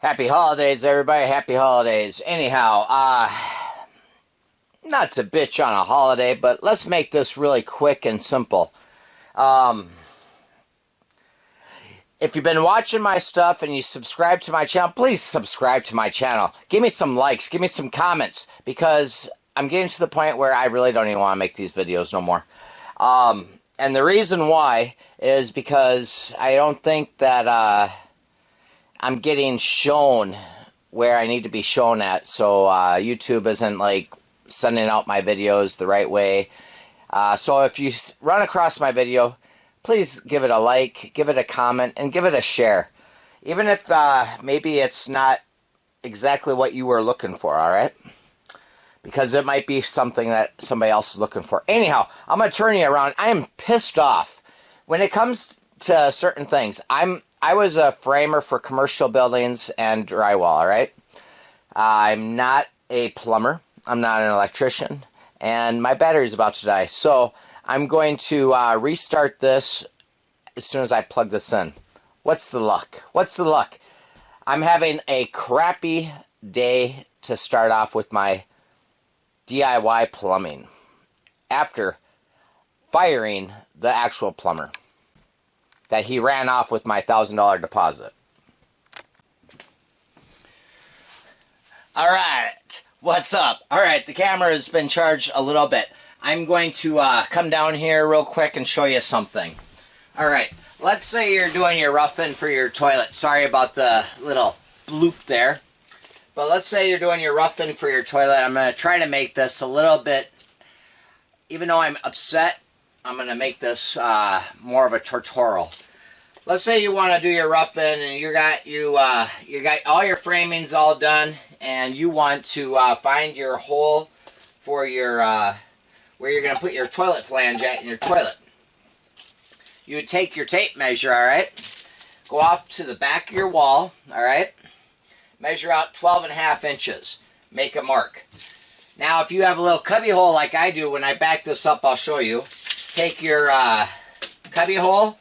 Happy holidays, everybody. Happy holidays. Anyhow, not to bitch on a holiday, but let's make this really quick and simple. If you've been watching my stuff and you subscribe to my channel, please subscribe to my channel. Give me some likes. Give me some comments. Because I'm getting to the point where I really don't even want to make these videos no more. And the reason why is because I don't think that I'm getting shown where I need to be shown at. So YouTube isn't like sending out my videos the right way. So if you run across my video, please give it a like, give it a comment, and give it a share. Even if maybe it's not exactly what you were looking for, alright? Because it might be something that somebody else is looking for. Anyhow, I'm going to turn you around. I am pissed off. When it comes to certain things, I was a framer for commercial buildings and drywall, alright? I'm not a plumber. I'm not an electrician. And my battery's about to die. So I'm going to restart this as soon as I plug this in. What's the luck? What's the luck? I'm having a crappy day to start off with my DIY plumbing after firing the actual plumber that he ran off with my $1,000 deposit. Alright, what's up? Alright, the camera has been charged a little bit. I'm going to come down here real quick and show you something. Alright, let's say you're doing your roughing for your toilet. Sorry about the little bloop there. But let's say you're doing your roughing for your toilet. I'm going to try to make this a little bit, even though I'm upset, I'm going to make this more of a tutorial. Let's say you want to do your roughing and you got all your framings all done, and you want to find your hole for your where you're going to put your toilet flange at in your toilet. You would take your tape measure, all right, go off to the back of your wall, all right, measure out 12.5 inches, make a mark. Now, if you have a little cubby hole like I do, when I back this up, I'll show you. Take your cubby hole.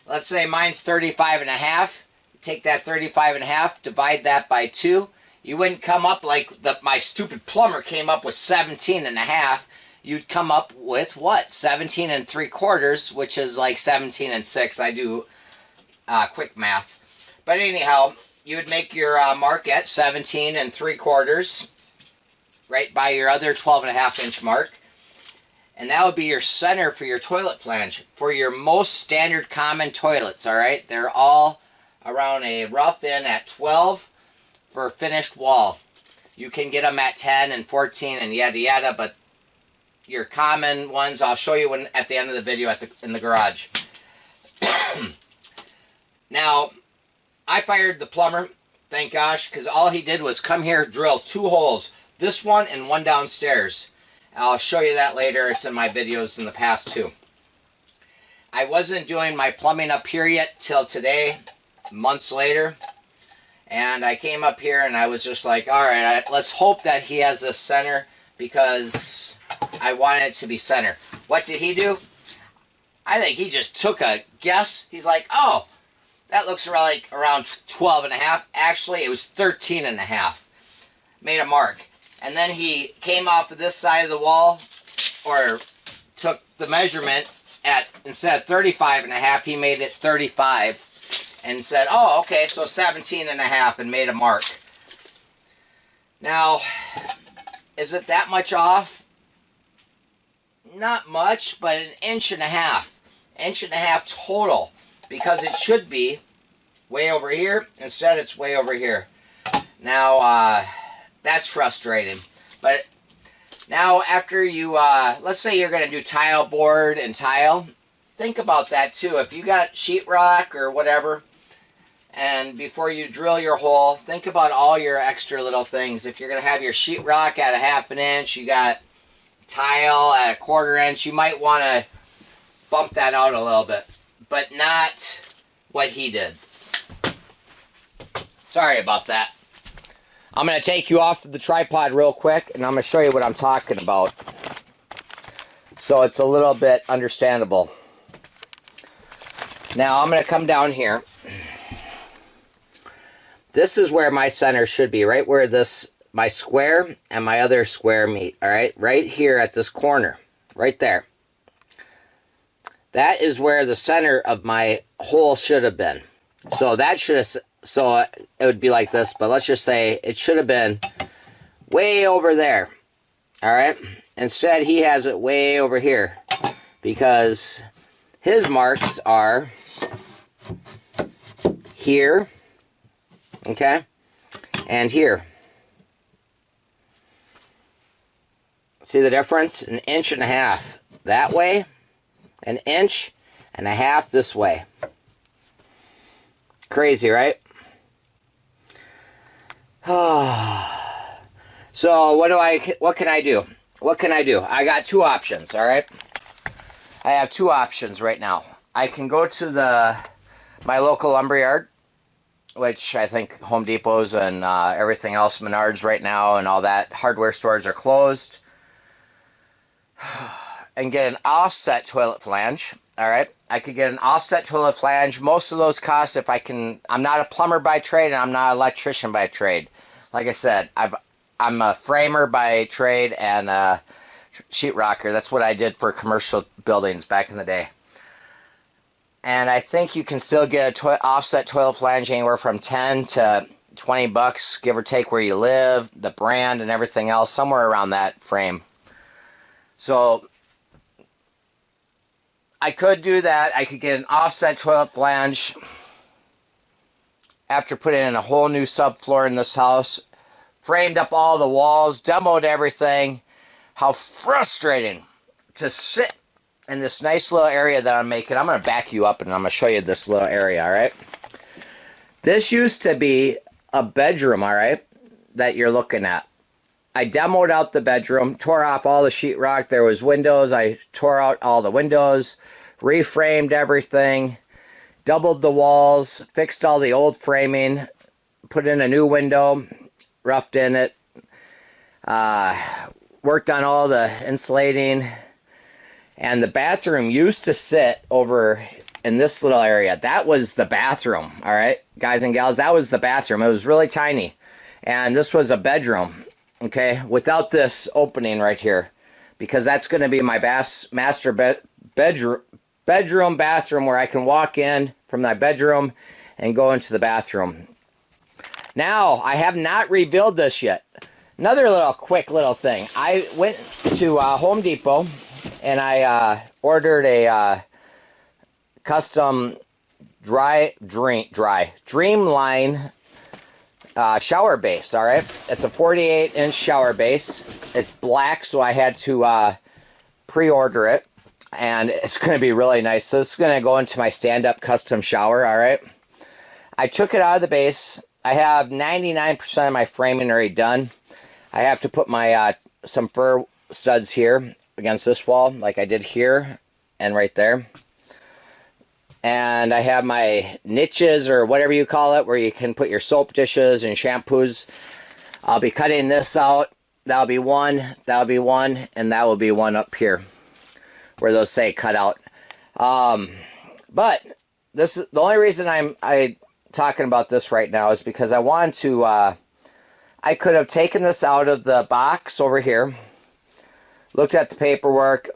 Let's say mine's 35.5. Take that 35.5, divide that by 2. You wouldn't come up like my stupid plumber came up with 17.5. You'd come up with what? 17 3/4, which is like 17 6. I do quick math. But anyhow, you would make your mark at 17 3/4, right by your other 12.5-inch mark. And that would be your center for your toilet flange. For your most standard common toilets, alright? They're all around a rough in at 12 for a finished wall. You can get them at 10 and 14 and yada yada, but your common ones, I'll show you at the end of the video in the garage. Now, I fired the plumber, thank gosh, because all he did was come here, drill 2 holes. This one and one downstairs. I'll show you that later. It's in my videos in the past too. I wasn't doing my plumbing up here yet till today, months later. And I came up here and I was just like, alright, let's hope that he has a center, because I wanted it to be center. What did he do? I think he just took a guess. He's like, oh, that looks like around 12.5. Actually, it was 13.5. Made a mark. And then he came off of this side of the wall, or took the measurement at, instead of 35.5, he made it 35, and said, oh, okay, so 17.5, and made a mark. Now, is it that much off? Not much, but 1.5 inches. 1.5 inches total, because it should be way over here. Instead, it's way over here. Now, that's frustrating. But now, after you, let's say you're going to do tile board and tile, think about that too. If you got sheetrock or whatever, and before you drill your hole, think about all your extra little things. If you're going to have your sheetrock at 1/2 inch, you got tile at 1/4 inch, you might want to bump that out a little bit. But not what he did. Sorry about that. I'm going to take you off the tripod real quick, and I'm going to show you what I'm talking about, so it's a little bit understandable. Now I'm going to come down here. this is where my center should be, right where this, my square and my other square meet, all right? Right here at this corner, right there. That is where the center of my hole should have been. So that should have, so it would be like this, but let's just say it should have been way over there, all right? Instead, he has it way over here because his marks are here, okay, and here. See the difference? 1.5 inches that way, 1.5 inches this way. Crazy, right? So what can I do? What can I do? I got two options, all right? I have two options right now. I can go to my local lumberyard, which I think Home Depot's and everything else, Menards right now and all that, hardware stores are closed, and get an offset toilet flange, all right? I could get an offset toilet flange. Most of those costs, if I can, I'm not a plumber by trade and I'm not an electrician by trade. Like I said, I'm a framer by trade and a sheetrocker. That's what I did for commercial buildings back in the day. And I think you can still get a offset toilet flange anywhere from 10 to 20 bucks, give or take where you live, the brand and everything else, somewhere around that frame. So I could do that. I could get an offset toilet flange after putting in a whole new subfloor in this house, framed up all the walls, demoed everything. How frustrating to sit in this nice little area that I'm making. I'm going to back you up and I'm going to show you this little area, all right? This used to be a bedroom, all right, that you're looking at. I demoed out the bedroom, tore off all the sheetrock. There was windows. I tore out all the windows, reframed everything, doubled the walls, fixed all the old framing, put in a new window, roughed in it, worked on all the insulating. And the bathroom used to sit over in this little area. That was the bathroom, all right, guys and gals. That was the bathroom. It was really tiny. And this was a bedroom, okay, without this opening right here, because that's going to be my master bedroom bathroom where I can walk in from my bedroom and go into the bathroom. Now, I have not rebuilt this yet. Another quick little thing. I went to Home Depot and I ordered a custom Dreamline shower base, all right? It's a 48-inch shower base. It's black, so I had to pre-order it, and it's going to be really nice. So it's going to go into my stand-up custom shower, all right? I took it out of the base. I have 99% of my framing already done. I have to put my some fur studs here against this wall, like I did here and right there. And I have my niches, or whatever you call it, where you can put your soap dishes and shampoos. I'll be cutting this out. That'll be one, and that will be one up here where those say cut out. But this is the only reason I'm talking about this right now is because I want to, I could have taken this out of the box over here, looked at the paperwork,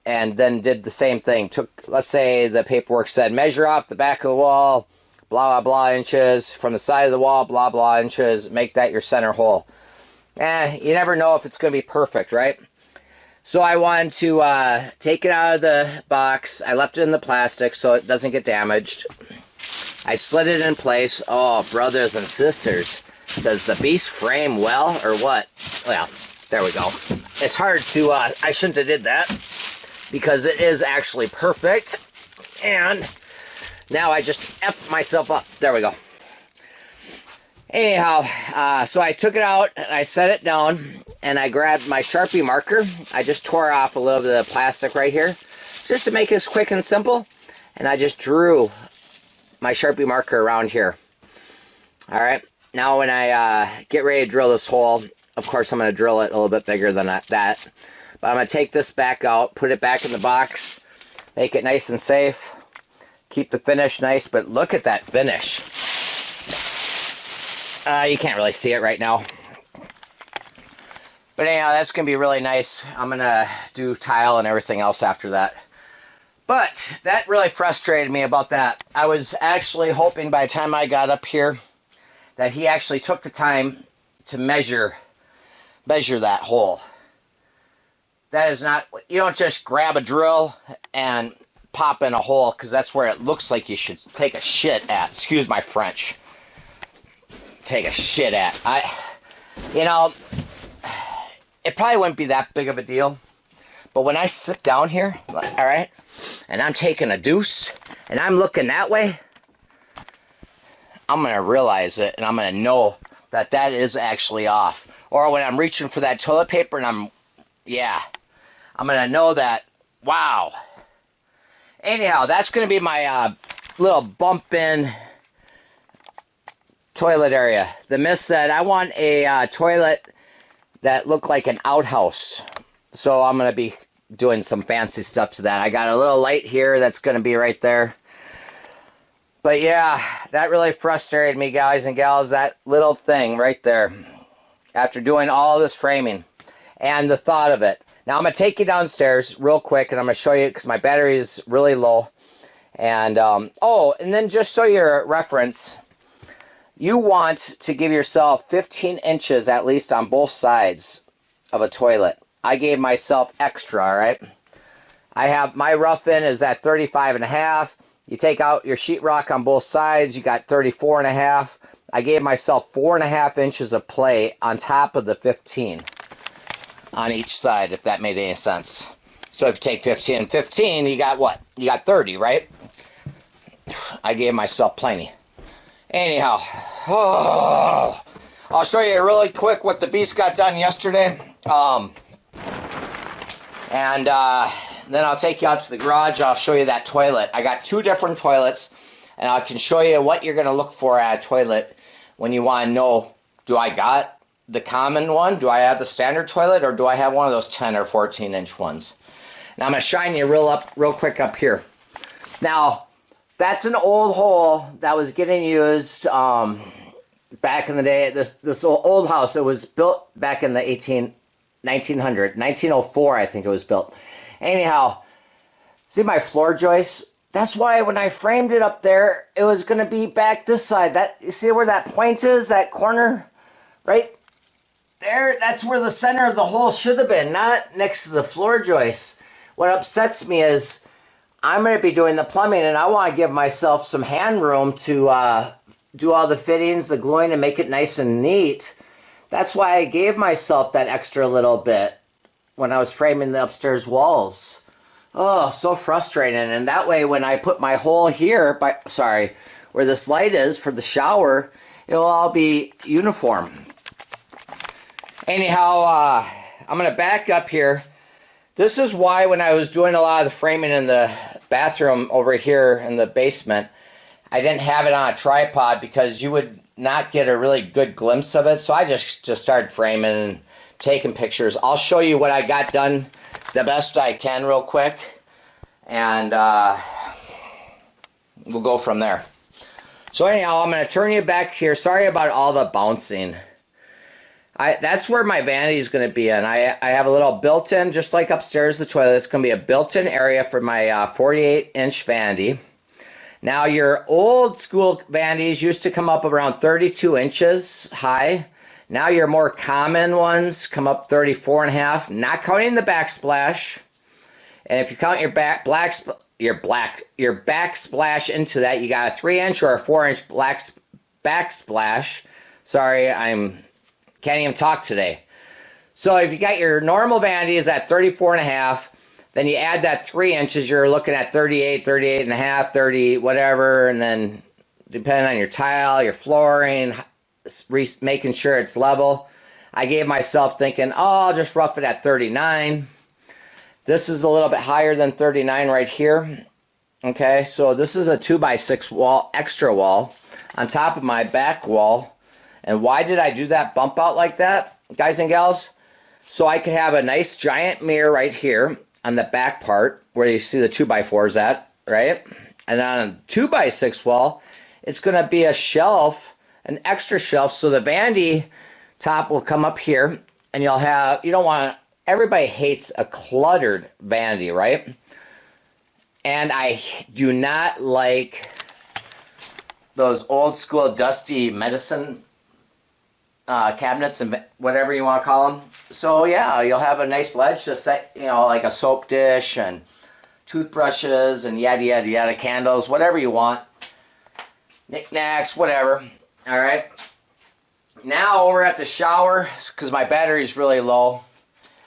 and then did the same thing. Let's say the paperwork said measure off the back of the wall, blah, blah, blah inches, from the side of the wall, blah, blah inches, make that your center hole. You never know if it's going to be perfect, right? So I wanted to take it out of the box. I left it in the plastic so it doesn't get damaged. I slid it in place. Oh, brothers and sisters, does the beast frame well or what? Well, there we go. It's hard to, I shouldn't have did that, because it is actually perfect. And now I just effed myself up. There we go. Anyhow, so I took it out and I set it down and I grabbed my Sharpie marker. I just tore off a little bit of the plastic right here just to make this quick and simple. And I just drew my Sharpie marker around here. All right. Now when I get ready to drill this hole, of course I'm going to drill it a little bit bigger than that. But I'm going to take this back out, put it back in the box, make it nice and safe, keep the finish nice. But look at that finish. You can't really see it right now. But anyhow, that's going to be really nice. I'm going to do tile and everything else after that. But that really frustrated me about that. I was actually hoping by the time I got up here that he actually took the time to measure that hole. That is not, you don't just grab a drill and pop in a hole, because that's where it looks like you should take a shit at. Excuse my French. Take a shit at. You know, it probably wouldn't be that big of a deal. But when I sit down here, all right, and I'm taking a deuce, and I'm looking that way, I'm going to realize it, and I'm going to know that that is actually off. Or when I'm reaching for that toilet paper, and I'm going to know that, wow. Anyhow, that's going to be my little bump in toilet area. The miss said, I want a toilet that looked like an outhouse. So I'm going to be doing some fancy stuff to that. I got a little light here that's going to be right there. But yeah, that really frustrated me, guys and gals, that little thing right there. After doing all this framing and the thought of it. Now I'm going to take you downstairs real quick, and I'm going to show you, because my battery is really low. And, and then just so your reference, you want to give yourself 15 inches at least on both sides of a toilet. I gave myself extra, all right? I have, my rough in is at 35.5. You take out your sheetrock on both sides, you got 34.5. I gave myself 4.5 inches of play on top of the 15 on each side, if that made any sense. So if you take 15 and 15, you got what? You got 30, right? I gave myself plenty. Anyhow, I'll show you really quick what the beast got done yesterday. Then I'll take you out to the garage. I'll show you that toilet. I got 2 different toilets, and I can show you what you're going to look for at a toilet when you want to know, do I got the common one? Do I have the standard toilet, or do I have one of those 10 or 14 inch ones? Now I'm going to shine you real quick up here. Now, that's an old hole that was getting used back in the day. This old house, it was built back in the 1904, I think it was built. Anyhow, see my floor joists? That's why when I framed it up there, it was going to be back this side. That, you see where that point is, that corner? Right there, that's where the center of the hole should have been, not next to the floor joists. What upsets me is I'm going to be doing the plumbing, and I want to give myself some hand room to do all the fittings, the gluing, and make it nice and neat. That's why I gave myself that extra little bit when I was framing the upstairs walls. Oh, so frustrating. And that way, when I put my hole here, where this light is for the shower, it'll all be uniform. Anyhow, I'm going to back up here. This is why when I was doing a lot of the framing in the bathroom over here in the basement, I didn't have it on a tripod, because you would not get a really good glimpse of it. So I just started framing and taking pictures. I'll show you what I got done the best I can real quick, and we'll go from there. So anyhow, I'm going to turn you back here. Sorry about all the bouncing. That's where my vanity is going to be in. I have a little built-in, just like upstairs the toilet. It's going to be a built-in area for my 48-inch vanity. Now, your old school vanities used to come up around 32 inches high. Now your more common ones come up 34.5, not counting the backsplash. And if you count your backsplash into that, you got a 3-inch or a 4-inch backsplash. Sorry, can't even talk today. So if you got your normal vanities at 34.5, then you add that 3 inches, you're looking at 38, 38.5, 30, whatever, and then depending on your tile, your flooring, making sure it's level. I gave myself thinking, oh, I'll just rough it at 39. This is a little bit higher than 39 right here. Okay, so this is a 2x6 wall, extra wall on top of my back wall. And why did I do that bump out like that, guys and gals? So I could have a nice giant mirror right here on the back part where you see the 2x4s at, right? And on a 2x6 wall, it's going to be a shelf an extra shelf. So the vanity top will come up here, and you'll have, you don't want, everybody hates a cluttered vanity, right? And I do not like those old school dusty medicine cabinets and whatever you want to call them. So yeah, you'll have a nice ledge to set, you know, like a soap dish and toothbrushes and yada yada yada, candles, whatever you want, knickknacks, whatever. All right. Now over at the shower, because my battery is really low,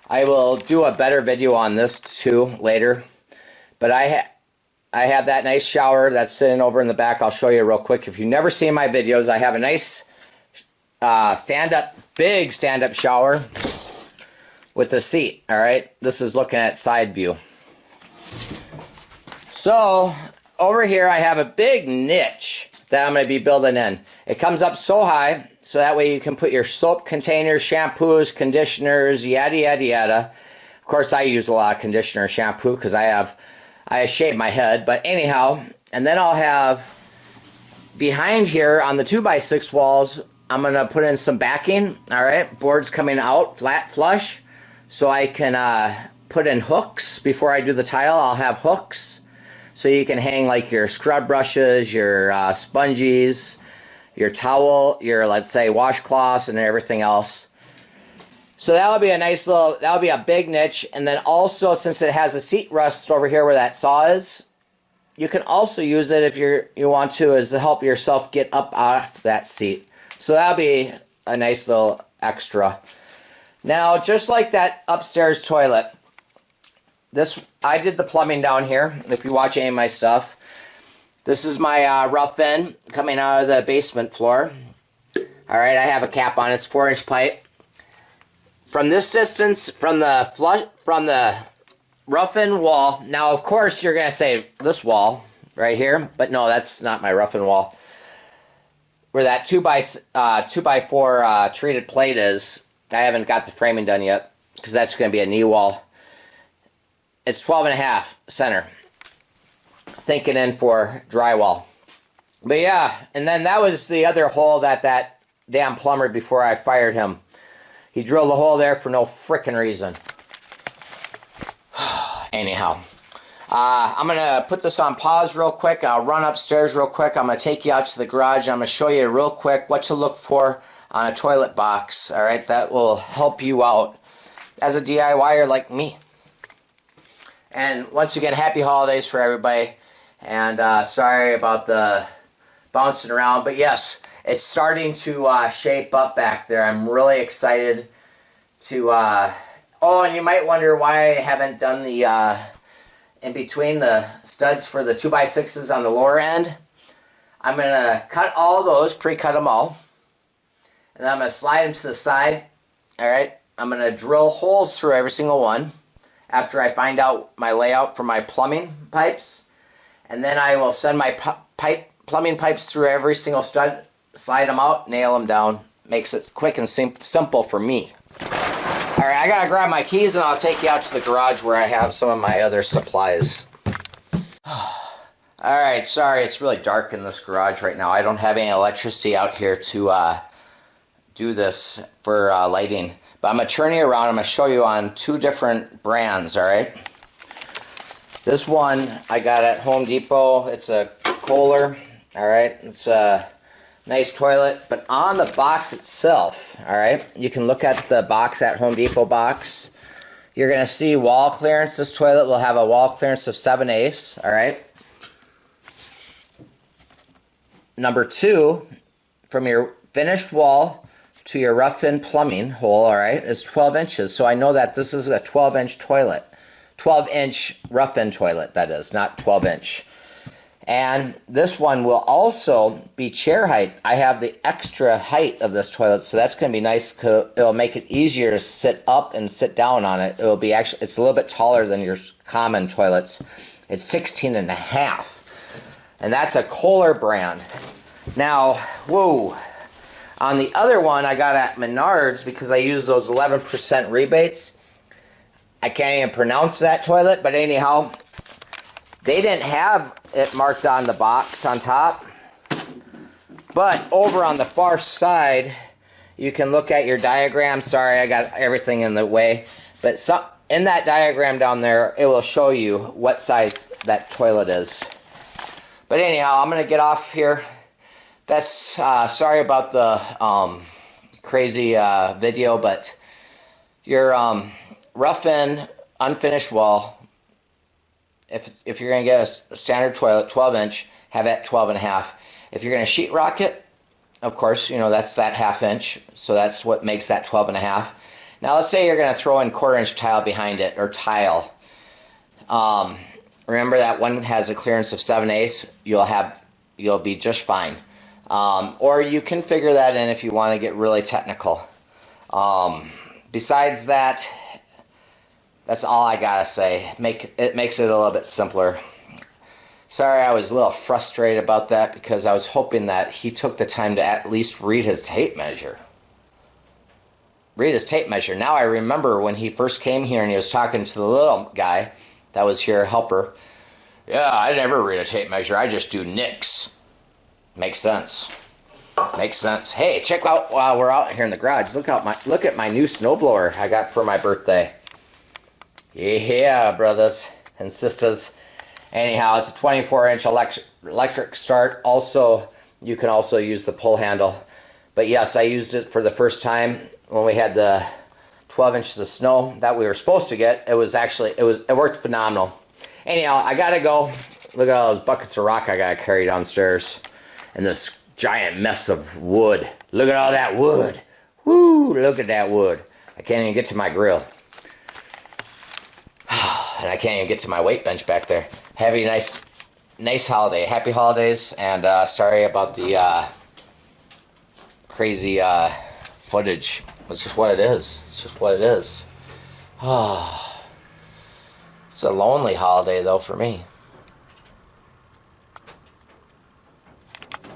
I will do a better video on this too later. But I have that nice shower that's sitting over in the back. I'll show you real quick. If you've never seen my videos, I have a nice big stand-up shower with the seat. All right, this is looking at side view. So over here I have a big niche that I'm going to be building in. It comes up so high, so that way you can put your soap containers, shampoos, conditioners, yada yada yada. Of course, I use a lot of conditioner and shampoo because I shave my head. But anyhow, and then I'll have behind here on the 2x6 walls, I'm going to put in some backing, all right? Boards coming out flat flush, so I can put in hooks. Before I do the tile, I'll have hooks, so you can hang like your scrub brushes, your sponges, your towel, your, let's say, washcloths and everything else. So that'll be a nice little, that'll be a big niche. And then also, since it has a seat rest over here where that saw is, you can also use it if you want to, as to help yourself get up off that seat. So that'll be a nice little extra. Now, just like that upstairs toilet, I did the plumbing down here. If you watch any of my stuff, this is my rough end coming out of the basement floor. All right, I have a cap on. It's 4-inch pipe. From this distance, from the rough end wall. Now, of course, you're gonna say this wall right here, but no, that's not my rough end wall. Where that 2x4 treated plate is, I haven't got the framing done yet because that's going to be a knee wall. It's 12.5 center. Thinking in for drywall. But yeah, and then that was the other hole that damn plumber, before I fired him, he drilled a hole there for no frickin' reason. Anyhow. I'm going to put this on pause real quick. I'll run upstairs real quick. I'm going to take you out to the garage. And I'm going to show you real quick what to look for on a toilet box. All right, that will help you out as a DIYer like me. And once again, happy holidays for everybody. And sorry about the bouncing around. But yes, it's starting to shape up back there. I'm really excited to... oh, and you might wonder why I haven't done the... in between the studs for the 2x6s on the lower end. I'm going to cut all those, pre-cut them all. And then I'm going to slide them to the side. Alright, I'm going to drill holes through every single one after I find out my layout for my plumbing pipes. And then I will send my plumbing pipes through every single stud, slide them out, nail them down. Makes it quick and simple for me. Alright, I gotta grab my keys and I'll take you out to the garage where I have some of my other supplies. Alright, sorry, it's really dark in this garage right now. I don't have any electricity out here to do this for lighting. But I'm gonna turn you around. I'm gonna show you on two different brands, alright? This one I got at Home Depot. It's a Kohler, alright? It's a nice toilet, but on the box itself, all right, you can look at the box at Home Depot box. You're going to see wall clearance. This toilet will have a wall clearance of 7/8, all right. Number 2, from your finished wall to your rough-in plumbing hole, all right, is 12 inches. So I know that this is a 12-inch toilet. 12-inch rough-in toilet, that is, not 12-inch. And this one will also be chair height. I have the extra height of this toilet, so that's going to be nice. It'll make it easier to sit up and sit down on it. It'll be actually, it's a little bit taller than your common toilets. It's 16.5, and that's a Kohler brand. Now, whoa, on the other one I got at Menards because I use those 11% rebates. I can't even pronounce that toilet, but anyhow, they didn't have it marked on the box on top. But over on the far side, you can look at your diagram. Sorry, I got everything in the way. But in that diagram down there, it will show you what size that toilet is. But anyhow, I'm going to get off here. That's sorry about the crazy video, but your rough-in unfinished wall, if you're going to get a standard toilet, 12-inch, have it 12.5. If you're going to sheetrock it, of course, you know, that's that 1/2 inch, so that's what makes that 12.5. Now let's say you're going to throw in 1/4 inch tile behind it, or tile. Remember that one has a clearance of 7/8. You'll be just fine. Or you can figure that in if you want to get really technical. Besides that, that's all I gotta say. It makes it a little bit simpler. Sorry, I was a little frustrated about that because I was hoping that he took the time to at least read his tape measure. Read his tape measure. Now I remember when he first came here and he was talking to the little guy that was here, helper. Yeah, I never read a tape measure. I just do nicks. Makes sense. Makes sense. Hey, check out while we're out here in the garage. Look at my new snowblower I got for my birthday. Yeah, brothers and sisters. Anyhow, it's a 24-inch electric start. Also, you can also use the pull handle. But yes, I used it for the first time when we had the 12 inches of snow that we were supposed to get. It worked phenomenal. Anyhow, I gotta go. Look at all those buckets of rock I gotta carry downstairs. And this giant mess of wood. Look at all that wood. Woo, look at that wood. I can't even get to my grill. And I can't even get to my weight bench back there. Have a nice holiday. Happy holidays. And sorry about the crazy footage. It's just what it is. It's just what it is. It's a lonely holiday, though, for me.